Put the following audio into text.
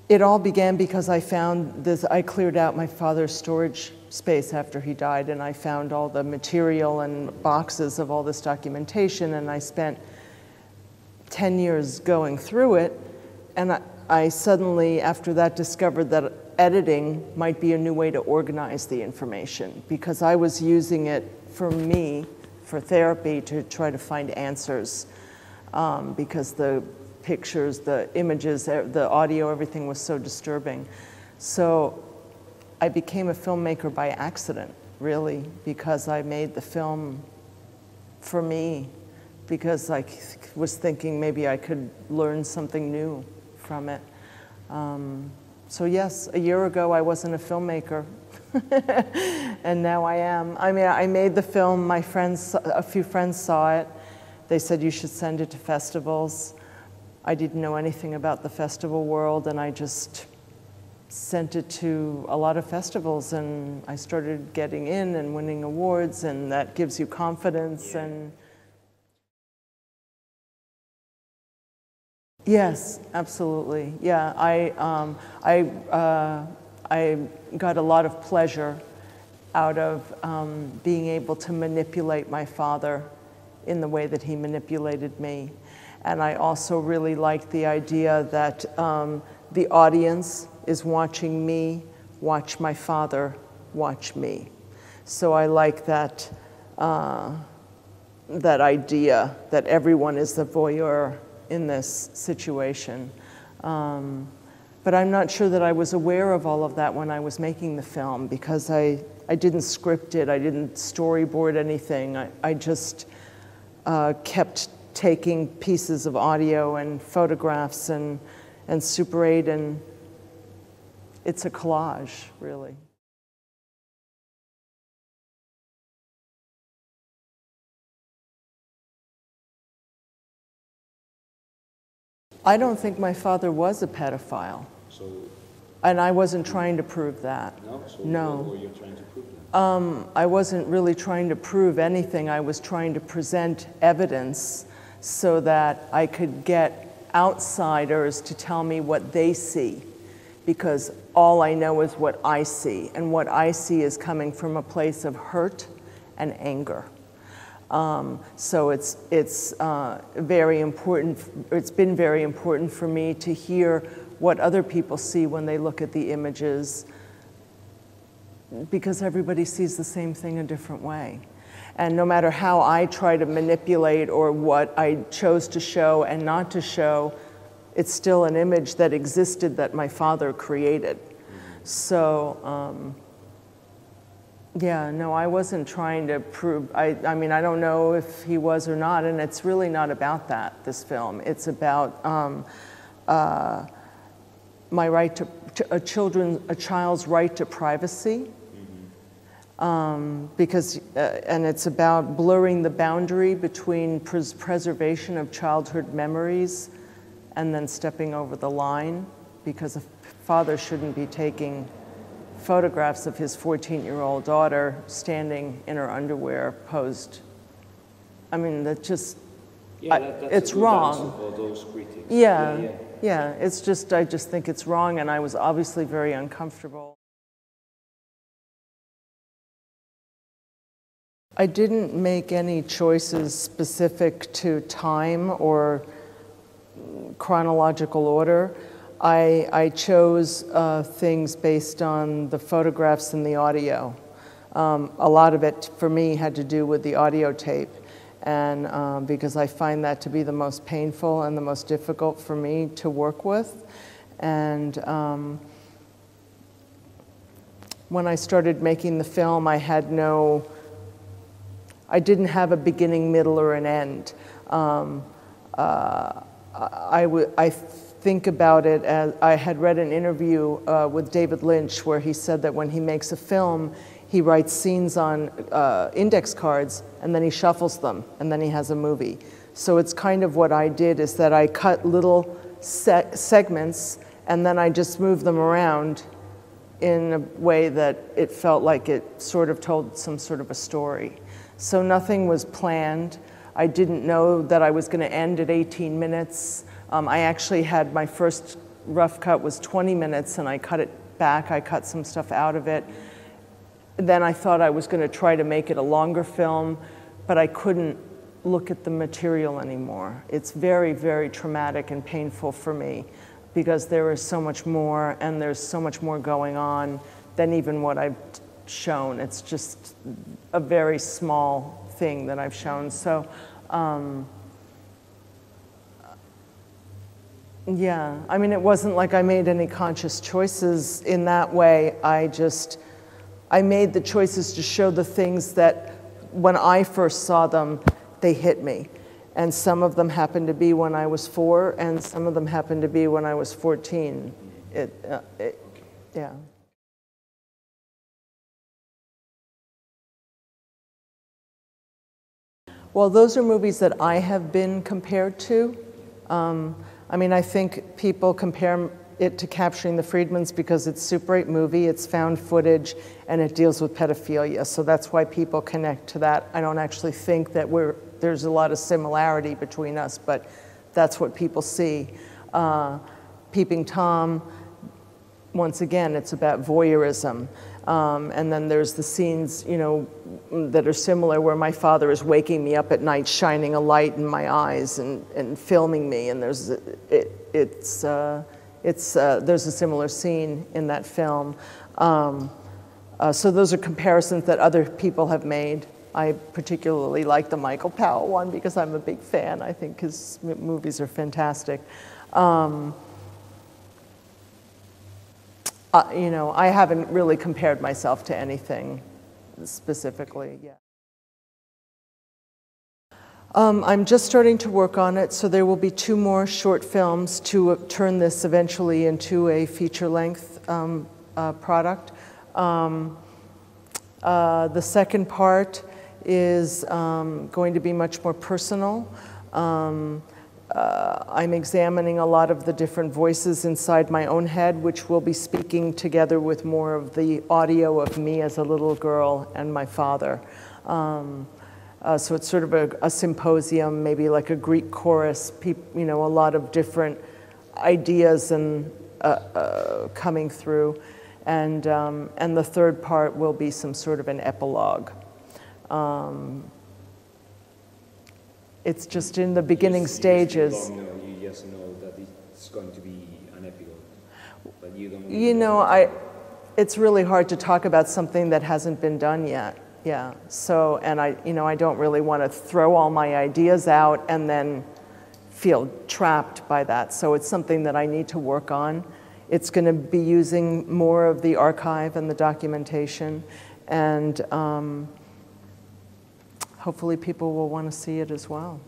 It all began because I found this, I cleared out my father's storage space after he died, and I found all the material and boxes of all this documentation, and I spent 10 years going through it, and I suddenly, after that, discovered that editing might be a new way to organize the information, because I was using it for me, for therapy, to try to find answers, because the pictures, the images, the audio, everything was so disturbing. So I became a filmmaker by accident, really, because I made the film for me, because I was thinking maybe I could learn something new from it. So yes, a year ago I wasn't a filmmaker, and now I am. I mean, I made the film, my friends, a few friends saw it. They said you should send it to festivals. I didn't know anything about the festival world, and I just sent it to a lot of festivals, and I started getting in and winning awards, and that gives you confidence. And yes, absolutely. Yeah, I got a lot of pleasure out of being able to manipulate my father in the way that he manipulated me. And I also really liked the idea that the audience is watching me watch my father watch me. So I like that, that idea that everyone is the voyeur in this situation. But I'm not sure that I was aware of all of that when I was making the film, because I didn't script it, I didn't storyboard anything. I just kept taking pieces of audio and photographs and Super 8, and it's a collage, really. I don't think my father was a pedophile. So, and I wasn't trying to prove that. no? So No. what were you trying to prove then? I wasn't really trying to prove anything. I was trying to present evidence so that I could get outsiders to tell me what they see, because all I know is what I see, and what I see is coming from a place of hurt and anger. So it's very important. It's been very important for me to hear what other people see when they look at the images, because everybody sees the same thing a different way. And no matter how I try to manipulate or what I chose to show and not to show, it's still an image that existed that my father created. So, yeah, no, I wasn't trying to prove, I mean, I don't know if he was or not, and it's really not about that, this film. It's about my right to a child's right to privacy. Because, and it's about blurring the boundary between preservation of childhood memories and then stepping over the line, because a father shouldn't be taking photographs of his 14-year-old daughter standing in her underwear posed. I mean, that just, Yeah, that's it's a good wrong. answer for those critics. Yeah, it's just, I just think it's wrong, and I was obviously very uncomfortable. I didn't make any choices specific to time or chronological order. I chose things based on the photographs and the audio. A lot of it, for me, had to do with the audio tape, and because I find that to be the most painful and the most difficult for me to work with. And when I started making the film, I didn't have a beginning, middle, or an end. I think about it as, I had read an interview with David Lynch where he said that when he makes a film, he writes scenes on index cards, and then he shuffles them, and then he has a movie. So it's kind of what I did, is that I cut little segments, and then I just moved them around in a way that it felt like it sort of told some sort of a story. So nothing was planned. I didn't know that I was going to end at 18 minutes. I actually had my first rough cut was 20 minutes, and I cut it back. I cut some stuff out of it. Then I thought I was going to try to make it a longer film, but I couldn't look at the material anymore. It's very, very traumatic and painful for me because there is so much more, and there's so much more going on than even what I've shown. It's just a very small thing that I've shown. So, yeah, I mean, it wasn't like I made any conscious choices in that way. I made the choices to show the things that when I first saw them, they hit me. And some of them happened to be when I was 4, and some of them happened to be when I was 14. Yeah. Well, those are movies that I have been compared to. I mean, I think people compare it to Capturing the Friedmans because it's a Super 8 movie, it's found footage, and it deals with pedophilia. So that's why people connect to that. I don't actually think that there's a lot of similarity between us, but that's what people see. Peeping Tom, once again, it's about voyeurism. And then there's the scenes, you know, that are similar where my father is waking me up at night, shining a light in my eyes and filming me. And there's a similar scene in that film. So those are comparisons that other people have made. I particularly like the Michael Powell one because I'm a big fan. I think his movies are fantastic. You know, I haven't really compared myself to anything specifically yet. I'm just starting to work on it, so there will be 2 more short films to turn this eventually into a feature-length product. The second part is going to be much more personal. I'm examining a lot of the different voices inside my own head, which will be speaking together with more of the audio of me as a little girl and my father. So it's sort of a symposium, maybe like a Greek chorus, you know, a lot of different ideas and coming through. And the third part will be some sort of an epilogue. It's just in the beginning stages. You just know that it's going to be an epilogue, but you don't. You know, it's really hard to talk about something that hasn't been done yet. Yeah. So, and I don't really want to throw all my ideas out and then feel trapped by that. So it's something that I need to work on. It's going to be using more of the archive and the documentation, and hopefully people will want to see it as well.